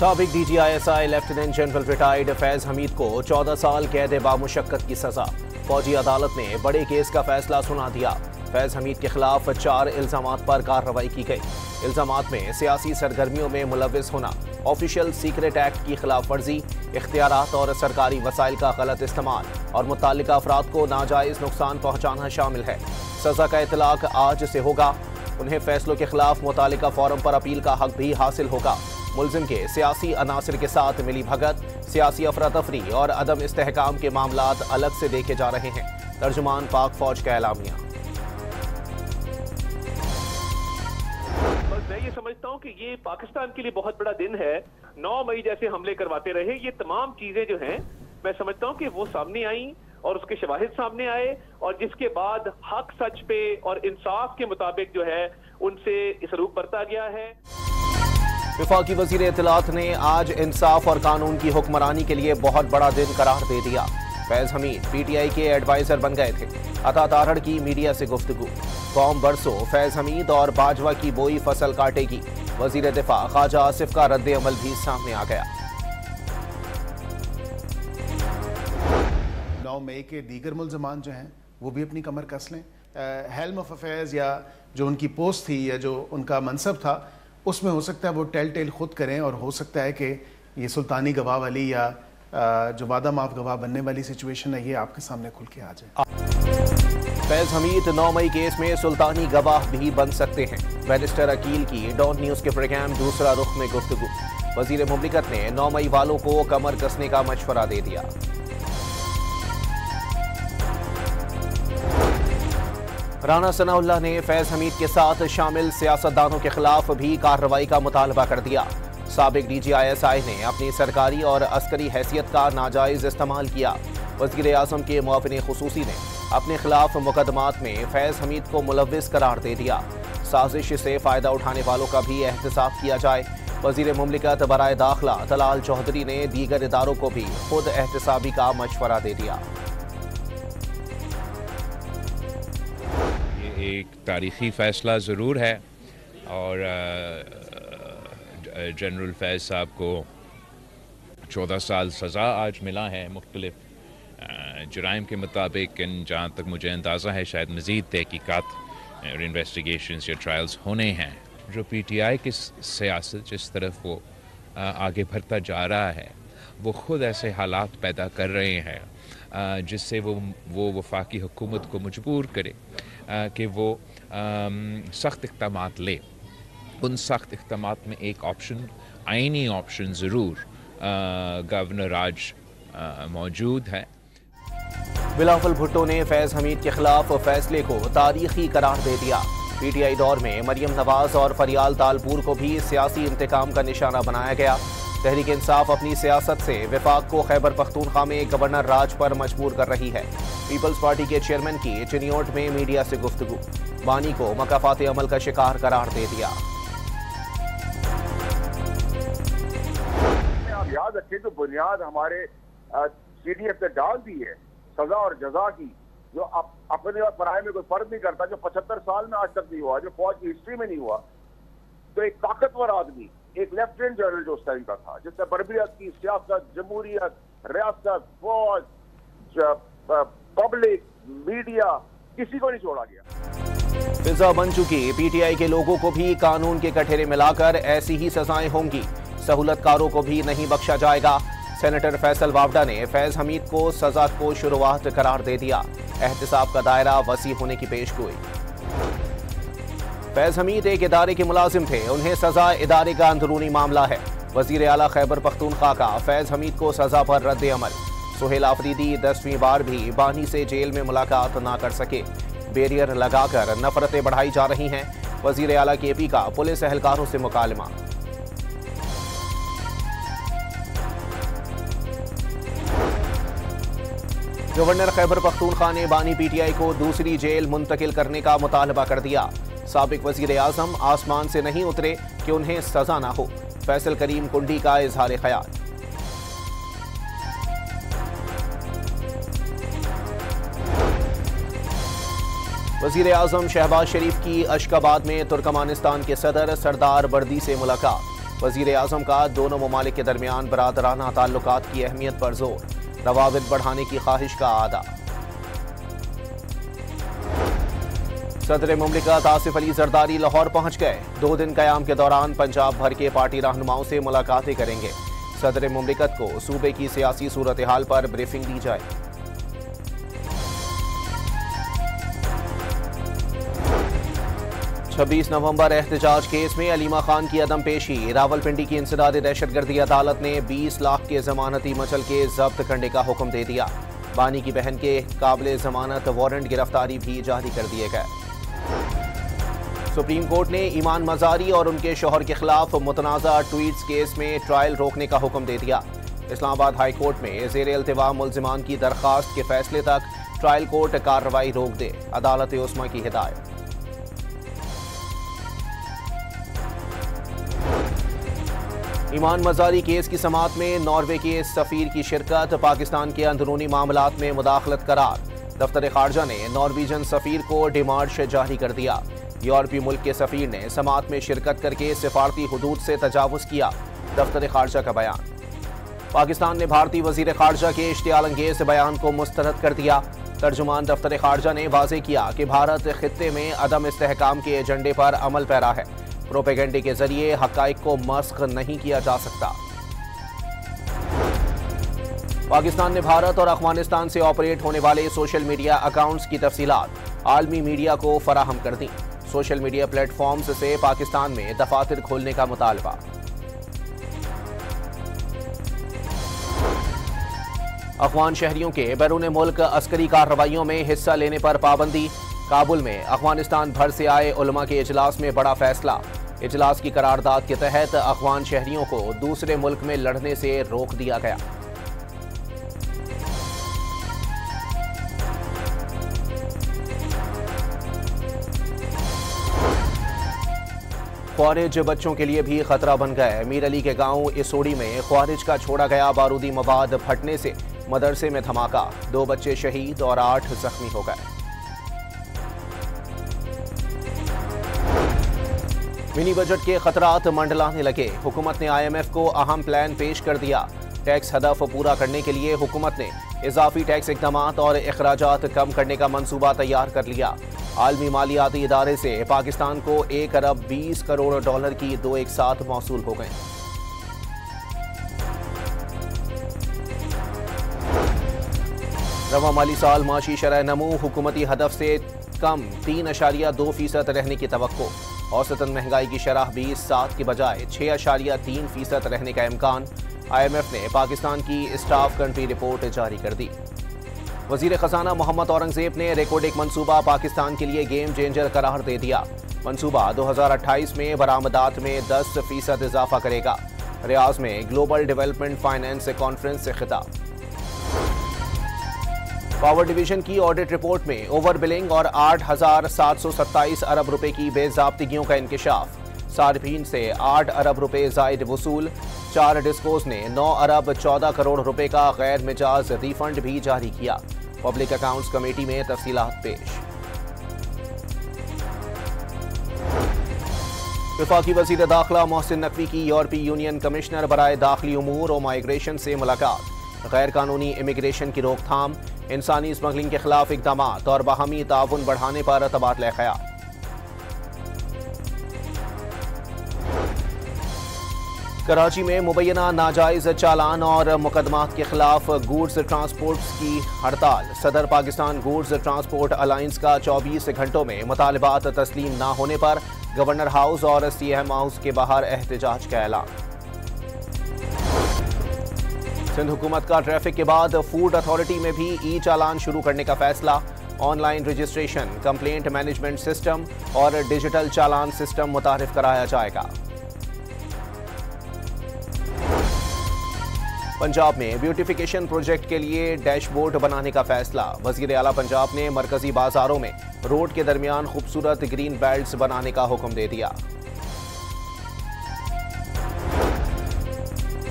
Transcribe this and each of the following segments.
साबिक DGISI lieutenant general retired Faiz Hamid को 14 साल कैद बामुशक्कत की सजा। फौजी अदालत ने बड़े केस का फैसला सुना दिया। फैज हमीद के खिलाफ 4 इल्जामात पर कार्रवाई की गई। इल्जामात में सियासी सरगर्मियों में मुलविस होना, ऑफिशियल सीक्रेट एक्ट की खिलाफ वर्जी, इख्तियारात और सरकारी वसाइल का गलत इस्तेमाल और मुताल्लिका अफराद को नाजायज नुकसान पहुँचाना शामिल है। सजा का इतलाक आज से होगा। उन्हें फैसलों के खिलाफ मुताल्लिका फोरम पर अपील का हक भी हासिल होगा। मुल्जिम के सियासी अनासर के साथ मिली भगत, सियासी अफरा तफरी और अदम इस्तेहकाम के मामलात अलग से देखे जा रहे हैं। तर्जुमान पाक फौज का एलामिया। मैं ये समझता हूँ कि ये पाकिस्तान के लिए बहुत बड़ा दिन है। 9 मई जैसे हमले करवाते रहे, ये तमाम चीजें जो हैं मैं समझता हूँ कि वो सामने आई और उसके शवाहिद सामने आए और जिसके बाद हक सच पे और इंसाफ के मुताबिक जो है उनसे सलूक बरता गया है। वफाकी वजीर इत्तलात ने आज इंसाफ और कानून की हुक्मरानी के लिए बहुत बड़ा दिन करार दे दिया। फैज हमीद PTI के एडवाइजर बन गए थे। अता तारड़ की मीडिया से गुफ्तगू। कौम बरसों फैज हमीद और बाजवा की बोई फसल काटेगी। वजीर दिफा ख्वाजा आसिफ का रद्द अमल भी सामने आ गया। 9 मई के दीगर मुल्ज़मान जो हैं वो भी अपनी कमर कस लें। हेल्म ऑफ अफेयर्स या जो उनकी पोस्ट थी या जो उनका मनसब था उसमें हो सकता है वो टेल खुद करें और हो सकता है कि ये सुल्तानी गवाह वाली या जो वादा माफ गवाह बनने वाली सिचुएशन है ये आपके सामने खुल के आ जाए। फैज हमीद 9 मई केस में सुल्तानी गवाह भी बन सकते हैं। बैरिस्टर अकील की डॉन न्यूज के प्रोग्राम दूसरा रुख में गुफ्तगू। वजीर मुमलिकत ने 9 मई वालों को कमर कसने का मशवरा दे दिया। राना सनाउल्लाह ने फैज हमीद के साथ शामिल सियासतदानों के खिलाफ भी कार्रवाई का मुतालबा कर दिया। साबिक DGISI ने अपनी सरकारी और अस्करी हैसियत का नाजायज इस्तेमाल किया। वज़ीर आज़म के मुआविन खुसूसी ने अपने खिलाफ मुकदमात में फैज हमीद को मुलविस करार दे दिया। साजिश से फ़ायदा उठाने वालों का भी एहतसाब किया जाए। वज़ीर मुमलिकत बराए दाखिला तलाल चौधरी ने दीगर इदारों को भी खुद एहतसाबी का मशवरा दे दिया। एक तारीख़ी फ़ैसला ज़रूर है और जनरल फैज़ साहब को 14 साल सज़ा आज मिला है मुख्तलिफ़ जराइम के मुताबिक। जहाँ तक मुझे अंदाज़ा है शायद मज़ीद तहकीकात और इन्वेस्टिगेशंस या ट्रायल्स होने हैं। जो PTI की सियासत जिस तरफ वो आगे बढ़ता जा रहा है वो ख़ुद ऐसे हालात पैदा कर रहे हैं जिससे वो वफाकी हुकूमत को मजबूर करे कि वो सख्त इक़दामात ले। उन सख्त इक़दामात में एक ऑप्शन, आईनी ऑप्शन ज़रूर गवर्नर राज मौजूद है। बिलावल भुट्टो ने फैज हमीद के खिलाफ फैसले को तारीखी करार दे दिया। PTI दौर में मरियम नवाज और फरियाल तालपुर को भी सियासी इंतकाम का निशाना बनाया गया। तहरीक इंसाफ अपनी सियासत से विफाक को खैबर पख्तूनख्वा में गवर्नर राज पर मजबूर कर रही है। पीपल्स पार्टी के चेयरमैन की चिनियोट में मीडिया से गुफ्तगू। बानी को मकाफात अमल का शिकार करार दे दिया। आप याद रखें तो बुनियाद हमारे CDF ने डाल दी है सजा और जजा की, जो अपने और पराये में कोई फर्क नहीं करता, जो 75 साल में आज तक नहीं हुआ, जो फौज की हिस्ट्री में नहीं हुआ। तो एक ताकतवर आदमी, एक लेफ्टिनेंट जनरल जो उस टाइम का था, जिसने बर्बरियत की, सियासत, जमहूरियत, रियासत, फौज, पब्लिक, मीडिया, किसी को नहीं छोड़ा गया। फिजा बन चुकी PTI के लोगों को भी कानून के कठेरे मिलाकर ऐसी ही सजाएं होंगी। सहूलतकारों को भी नहीं बख्शा जाएगा। सेनेटर फैसल वावडा ने फैज हमीद को सजा को शुरुआत करार दे दिया। एहतसाब का दायरा वसी होने की पेशगोई। फैज हमीद एक इदारे के मुलाजिम थे, उन्हें सजा इदारे का अंदरूनी मामला है। वजीर आला खैबर पख्तूनख्वा का फैज हमीद को सजा पर रद्द अमल। सुहेल आफरीदी 10वीं बार भी बानी से जेल में मुलाकात ना कर सके। बैरियर लगाकर नफरतें बढ़ाई जा रही हैं। वजीर आला KP का पुलिस एहलकारों से मुकालमा। गवर्नर खैबर पख्तूनख्वा ने बानी PTI को दूसरी जेल मुंतकिल करने का मुतालबा कर दिया। साबिक वजीर आजम आसमान से नहीं उतरे कि उन्हें सजा ना हो। फैसल करीम कुंडी का इजहार ख्याल। वजीर आजम शहबाज शरीफ की अशकाबाद में तुर्कमानिस्तान के सदर सरदार बर्दी से मुलाकात। वजीर आजम का दोनों ममालिक के दरमियान बरादराना ताल्लुकात की अहमियत पर जोर, रवाबित बढ़ाने की ख्वाहिश का आदा। सदर मुमलिकत आसिफ अली जरदारी लाहौर पहुंच गए। 2 दिन कयाम के दौरान पंजाब भर के पार्टी रहनुमाओं से मुलाकातें करेंगे। सदर मुमलिकत को सूबे की सियासी सूरत हाल पर ब्रीफिंग दी जाए। छब्बीस नवंबर एहतजाज केस में अलीमा खान की अदम पेशी। रावलपिंडी की इंसदाद दहशतगर्दी अदालत ने 20 लाख के जमानती मचल के जब्त करने का हुक्म दे दिया। बानी की बहन के काबिल जमानत वारंट गिरफ्तारी भी जारी कर दिए गए। सुप्रीम कोर्ट ने ईमान मजारी और उनके शौहर के खिलाफ मुतनाज़ा ट्वीट्स केस में ट्रायल रोकने का हुक्म दे दिया। इस्लामाबाद हाई कोर्ट में ज़ेरे इल्तिवा मुल्जिमान की दरखास्त के फैसले तक ट्रायल कोर्ट कार्रवाई रोक दे, अदालत उस्मा की हिदायत। ईमान मजारी केस की समाअत में नॉर्वे के सफीर की शिरकत, पाकिस्तान के अंदरूनी मामलात में मुदाखलत करार। दफ्तर खारजा ने नॉर्वेजियन सफीर को डिमार्श जारी कर दिया। यूरोपीय मुल्क के सफीर ने समाअत में शिरकत करके सिफारती हुदूद से तजावुज किया, दफ्तर खारजा का बयान। पाकिस्तान ने भारतीय वजीर खारजा के इश्तियाल अंगेज बयान को मुस्तरद कर दिया। तर्जुमान दफ्तर खारजा ने वाजे किया कि भारत खित्ते में अदम इस्तेहकाम के एजेंडे पर अमल पैरा है। प्रोपेगेंडे के जरिए हकाइक को मस्ख नहीं किया जा सकता। पाकिस्तान ने भारत और अफगानिस्तान से ऑपरेट होने वाले सोशल मीडिया अकाउंट्स की तफसीलात आलमी मीडिया को फराहम कर दी। सोशल मीडिया प्लेटफॉर्म्स से पाकिस्तान में दफातर खोलने का मुतालबा। अफगान शहरियों के बैरून मुल्क अस्करी कार्रवाइयों में हिस्सा लेने पर पाबंदी। काबुल में अफगानिस्तान भर से आए उलमा के इजलास में बड़ा फैसला। इजलास की करारदाद के तहत अफगान शहरियों को दूसरे मुल्क में लड़ने से रोक दिया गया। ख्वारिज बच्चों के लिए भी खतरा बन गए। मीर अली के गांव इसोड़ी में ख्वारिज का छोड़ा गया बारूदी मवाद फटने से मदरसे में धमाका, 2 बच्चे शहीद और 8 जख्मी हो गए। मिनी बजट के खतरात मंडलाने लगे। हुकूमत ने IMF को अहम प्लान पेश कर दिया। टैक्स हदफ पूरा करने के लिए हुकूमत ने इजाफी टैक्स इक़दामात और अखराजात कम करने का मंसूबा तैयार कर लिया। आलमी मालियाती इदारे से पाकिस्तान को 1 अरब 20 करोड़ डॉलर की 2 एक साथ मौसूल हो गए। रवा माली साल माशी शरह नमू हुकूमती हदफ से कम 3.2% रहने की तवक्को। औसतन महंगाई की शरह 20.7 की बजाय 6.3% रहने का इम्कान। IMF ने पाकिस्तान की स्टाफ कंट्री रिपोर्ट जारी कर दी। वजीर खजाना मोहम्मद औरंगजेब ने रिकॉर्ड एक मंसूबा पाकिस्तान के लिए गेम चेंजर करार दे दिया। मंसूबा 2028 में बरामदात में 10% इजाफा करेगा। रियाज में ग्लोबल डेवलपमेंट फाइनेंस कॉन्फ्रेंस से खिताब। पावर डिवीजन की ऑडिट रिपोर्ट में ओवर बिलिंग और 8,727 अरब रुपए की बेजाब्तिगियों का इंकिशाफ। सार्फिन से 8 अरब रुपए जायद वसूल। 4 डिस्कोस ने 9 अरब 14 करोड़ रुपए का गैर मिजाज रिफंड भी जारी किया। पब्लिक अकाउंट्स कमेटी में तफसीलात पेश। वफाकी वज़ीर दाखिला मोहसिन नकवी की यूरोपीय यूनियन कमिश्नर बराए दाखिली उमूर और माइग्रेशन से मुलाकात। गैर कानूनी इमिग्रेशन की रोकथाम, इंसानी स्मगलिंग के खिलाफ इक़दामात और बाहमी ताउन बढ़ाने पर तबादला ख्याल। कराची में मुबैना नाजायज चालान और मुकदमात के खिलाफ गुड्स ट्रांसपोर्ट की हड़ताल। सदर पाकिस्तान गुड्स ट्रांसपोर्ट अलायंस का 24 घंटों में मुतालबात तस्लीम न होने पर गवर्नर हाउस और CM हाउस के बाहर एहतजाज का ऐलान। सिंध हुकूमत का ट्रैफिक के बाद फूड अथॉरिटी में भी ई-चालान शुरू करने का फैसला। Online registration, complaint management system और डिजिटल चालान सिस्टम मुतारिफ कराया जाएगा। पंजाब में ब्यूटिफिकेशन प्रोजेक्ट के लिए डैशबोर्ड बनाने का फैसला। वजीर आला पंजाब ने मरकजी बाजारों में रोड के दरमियान खूबसूरत ग्रीन बेल्ट्स बनाने का हुक्म दे दिया।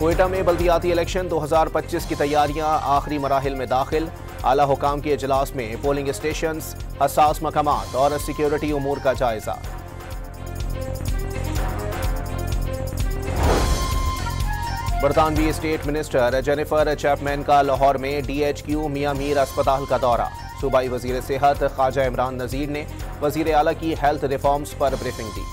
कोयटा में बल्दियाती इलेक्शन 2025 की तैयारियां आखिरी मराहिल में दाखिल। आला हुकाम के इजलास में पोलिंग स्टेशंस, हसास मकामात और सिक्योरिटी उमूर का जायजा। बरतानवी स्टेट मिनिस्टर जेनिफर चैपमैन का लाहौर में DHQ मियां मीर अस्पताल का दौरा। सूबाई वजीर सेहत ख्वाजा इमरान नजीर ने वजीर आला की हेल्थ रिफॉर्म्स पर ब्रीफिंग दी।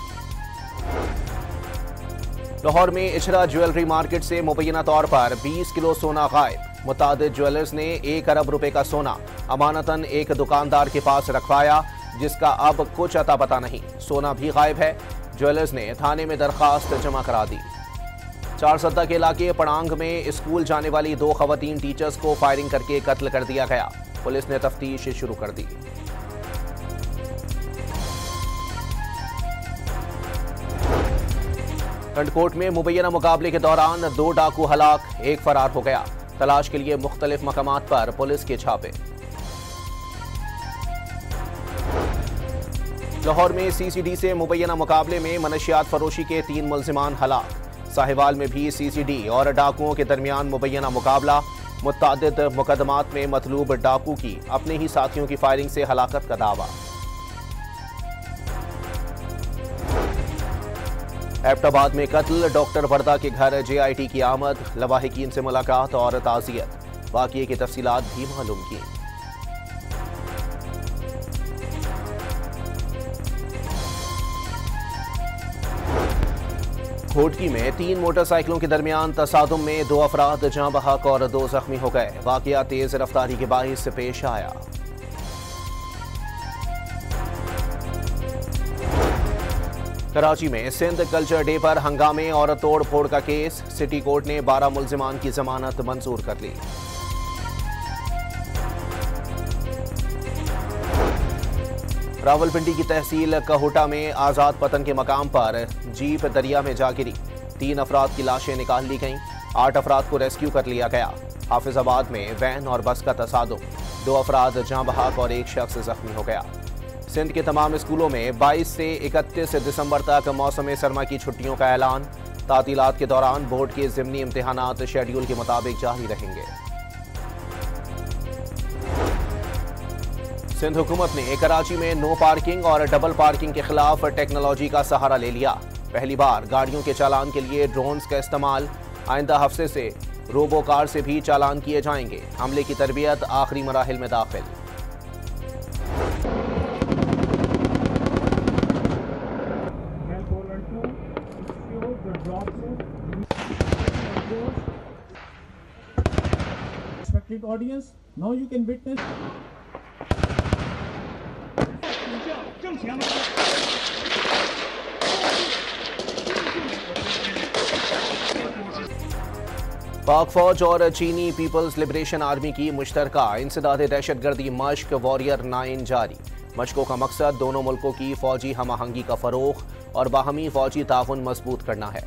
लाहौर में इशरा ज्वेलरी मार्केट से मुबैना तौर पर 20 किलो सोना गायब। मुतादिद ज्वेलर्स ने 1 अरब रुपए का सोना अमानतन एक दुकानदार के पास रखवाया, जिसका अब कुछ अता पता नहीं। सोना भी गायब है। ज्वेलर्स ने थाने में दरखास्त जमा करा दी। चारसद्दा के इलाके पड़ांग में स्कूल जाने वाली 2 खवातीन टीचर्स को फायरिंग करके कत्ल कर दिया गया। पुलिस ने तफ्तीश शुरू कर दी। कंडकोट में मुबैना मुकाबले के दौरान 2 डाकू हलाक, 1 फरार हो गया। तलाश के लिए मुख्तलिफ मकामात पर पुलिस के छापे। लाहौर में CCD से मुबैना मुकाबले में मनशियात फरोशी के 3 मुल्जिमान हलाक। साहिवाल में भी CCD और डाकुओं के दरमियान मुबैना मुकाबला। मुत्तादिद मुकदमात में मतलूब डाकू की अपने ही साथियों की फायरिंग से हलाकत का दावा। एबटाबाद में कत्ल, डॉक्टर वर्दा के घर JIT की आमद, लवाहिकीन से मुलाकात और ताज़ियत। वाक़ये की तफसीलात भी मालूम की। घोटकी में 3 मोटरसाइकिलों के दरमियान तसादुम में 2 अफराद जाँ बहक और 2 जख्मी हो गए। वाक़या तेज रफ्तारी के बाइस पेश आया। कराची में सिंध कल्चर डे पर हंगामे और तोड़ फोड़ का केस। सिटी कोर्ट ने 12 मुल्जिमान की जमानत मंजूर कर ली। रावलपिंडी की तहसील कहोटा में आजाद पतन के मकाम पर जीप दरिया में जा गिरी। 3 अफराद की लाशें निकाल ली गईं। 8 अफराद को रेस्क्यू कर लिया गया। हाफिजाबाद में वैन और बस का तसादुम, 2 अफराद जाँ बहक और 1 शख्स जख्मी हो गया। सिंध के तमाम स्कूलों में 22 से 31 दिसंबर तक मौसम सरमा की छुट्टियों का ऐलान। तातीलात के दौरान बोर्ड के ज़िमनी इम्तिहानात शेड्यूल के मुताबिक जारी रहेंगे। सिंध हुकूमत ने कराची में नो पार्किंग और डबल पार्किंग के खिलाफ टेक्नोलॉजी का सहारा ले लिया। पहली बार गाड़ियों के चालान के लिए ड्रोन्स का इस्तेमाल। आइंदा हफ्ते से रोबो कार से भी चालान किए जाएंगे। अमले की तरबियत आखिरी मराहिल में दाखिल। Audience, now you can witness. पाक फौज और चीनी पीपल्स लिबरेशन आर्मी की मुश्तरका इंसदादे दहशतगर्दी मश्क वॉरियर 9 जारी। मशकों का मकसद दोनों मुल्कों की फौजी हमआहंगी का फरोग और बाहमी फौजी ताउन मजबूत करना है।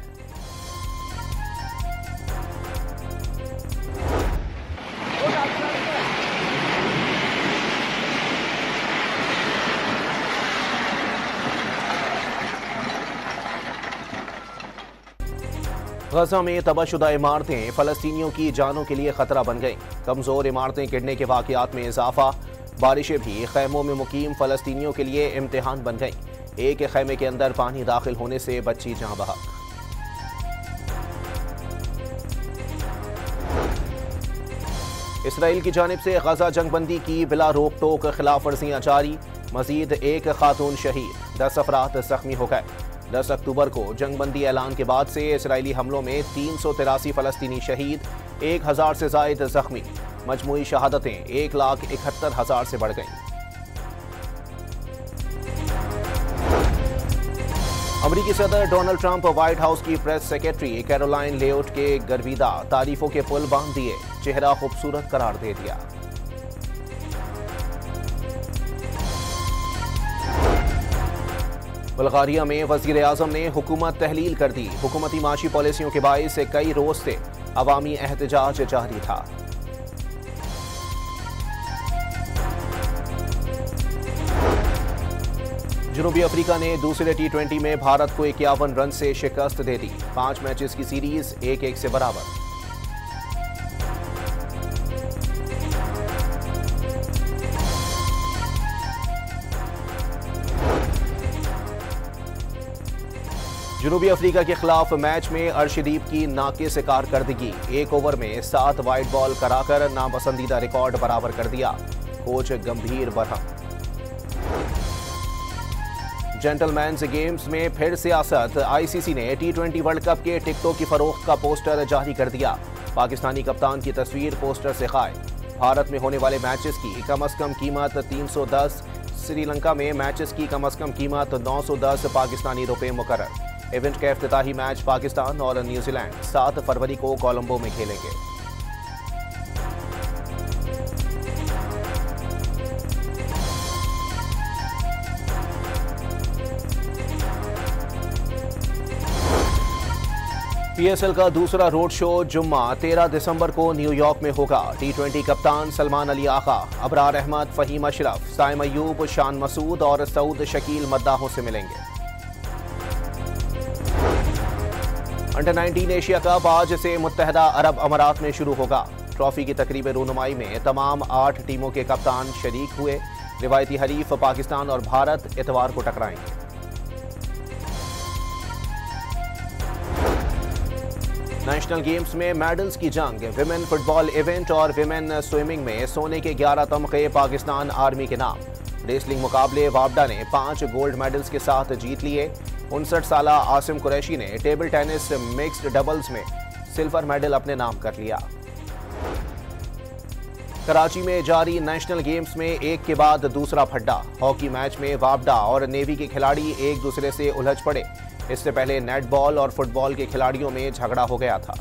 गजा में तबाहशुदा इमारतें फलस्तीनियों की जानों के लिए खतरा बन गईं। कमजोर इमारतें गिरने के वाकयात में इजाफा। बारिशें भी खैमों में मुकीम फलस्तीनियों के लिए इम्तिहान बन गईं। एक खैमे के अंदर पानी दाखिल होने से बच्ची जाँ बहक। इसराइल की जानिब से गजा जंगबंदी की बिला रोक टोक खिलाफ वर्जियां जारी। मजीद 1 खातून शहीद, 10 अफराद जख्मी हो गए। 10 अक्टूबर को जंगबंदी ऐलान के बाद से इसराइली हमलों में 383 फलस्तीनी शहीद, 1000 से जायद जख्मी। मजमूई शहादतें 1,71,000 से बढ़ गईं। अमरीकी सदर डोनाल्ड ट्रंप व्हाइट हाउस की प्रेस सेक्रेटरी कैरोलाइन लेओट के गर्विदा तारीफों के पुल बांध दिए। चेहरा खूबसूरत करार दे दिया। बुल्गारिया में वजीर आजम ने हुकूमत तहलील कर दी। हुकूमती माशी पॉलिसियों के बाइस से कई रोज से अवामी एहतजाज जारी था। जनूबी अफ्रीका ने दूसरे T20 में भारत को 51 रन से शिकस्त दे दी। 5 मैचेस की सीरीज 1-1 से बराबर। जनूबी अफ्रीका के खिलाफ मैच में अर्शदीप की नाक़िस कारकर्दगी, एक ओवर में 7 वाइड बॉल कराकर नापसंदीदा रिकॉर्ड बराबर कर दिया। कोच गंभीर बरहम। जेंटलमैन्स गेम्स में फिर सियासत, आईसीसी ने T20 वर्ल्ड कप के टिकटों की फरोख्त का पोस्टर जारी कर दिया। पाकिस्तानी कप्तान की तस्वीर पोस्टर से गायब। भारत में होने वाले मैचेस की कम से कम कीमत 310, श्रीलंका में मैचेस की कम से कम कीमत 910 पाकिस्तानी रुपए मुकर्रर। इवेंट का इफ्तिताही मैच पाकिस्तान और न्यूजीलैंड 7 फरवरी को कोलंबो में खेलेंगे। पीएसएल का दूसरा रोड शो जुम्मा 13 दिसंबर को न्यूयॉर्क में होगा। T20 कप्तान सलमान अली आगा, अबरार अहमद, फहीम अशरफ, साइम अयूब, शान मसूद और सऊद शकील मद्दाहों से मिलेंगे। अंडर 19 एशिया कप आज से मुत्तहदा अरब अमारात में शुरू होगा। ट्रॉफी की तकरीब रूनुमाई में तमाम 8 टीमों के कप्तान शरीक हुए। रिवायती हरीफ पाकिस्तान और भारत इतवार को टकराएंगे। नेशनल गेम्स में मेडल्स की जंग, विमेन फुटबॉल इवेंट और विमेन स्विमिंग में सोने के 11 तमगे पाकिस्तान आर्मी के नाम। रेसलिंग मुकाबले वापडा ने 5 गोल्ड मेडल्स के साथ जीत लिए। 59 साला आसिम कुरैशी ने टेबल टेनिस मिक्स्ड डबल्स में सिल्वर मेडल अपने नाम कर लिया। कराची में जारी नेशनल गेम्स में एक के बाद दूसरा फड्डा। हॉकी मैच में वापडा और नेवी के खिलाड़ी एक दूसरे से उलझ पड़े। इससे पहले नेटबॉल और फुटबॉल के खिलाड़ियों में झगड़ा हो गया था।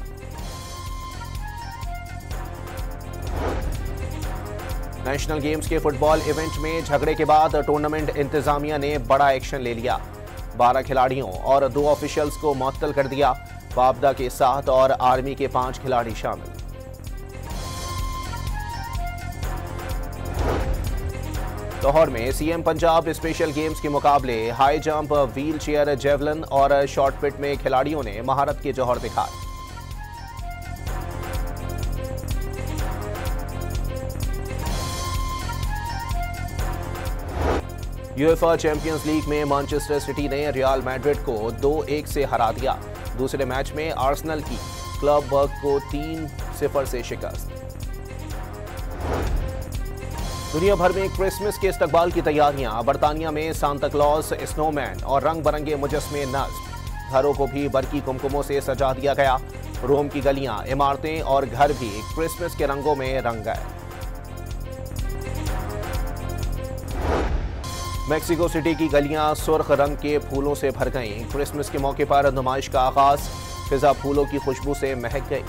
नेशनल गेम्स के फुटबॉल इवेंट में झगड़े के बाद टूर्नामेंट इंतजामिया ने बड़ा एक्शन ले लिया। 12 खिलाड़ियों और 2 ऑफिशियल्स को मुअत्तल कर दिया। वापडा के 7 और आर्मी के 5 खिलाड़ी शामिल। लाहौर में सीएम पंजाब स्पेशल गेम्स के मुकाबले high jump, wheel chair, javelin और शॉटपिट में खिलाड़ियों ने महारत के जौहर दिखाए। यूएफा चैंपियंस लीग में मैनचेस्टर सिटी ने रियल मैड्रिड को 2-1 से हरा दिया। दूसरे मैच में आर्सेनल की क्लब वर्ग को 3-0 से शिकस्त। दुनिया भर में क्रिसमस के इस्तकबाल की तैयारियां। बरतानिया में सांता क्लॉज, स्नोमैन और रंग बिरंगे मुजस्मे नस्ब। घरों को भी बरकी कुमकुमों से सजा दिया गया। रोम की गलियां, इमारतें और घर भी क्रिसमस के रंगों में रंग गए। मेक्सिको सिटी की गलियां सुर्ख रंग के फूलों से भर गईं। क्रिसमस के मौके पर नुमाइश का आगाज, फिजा फूलों की खुशबू से महक गई।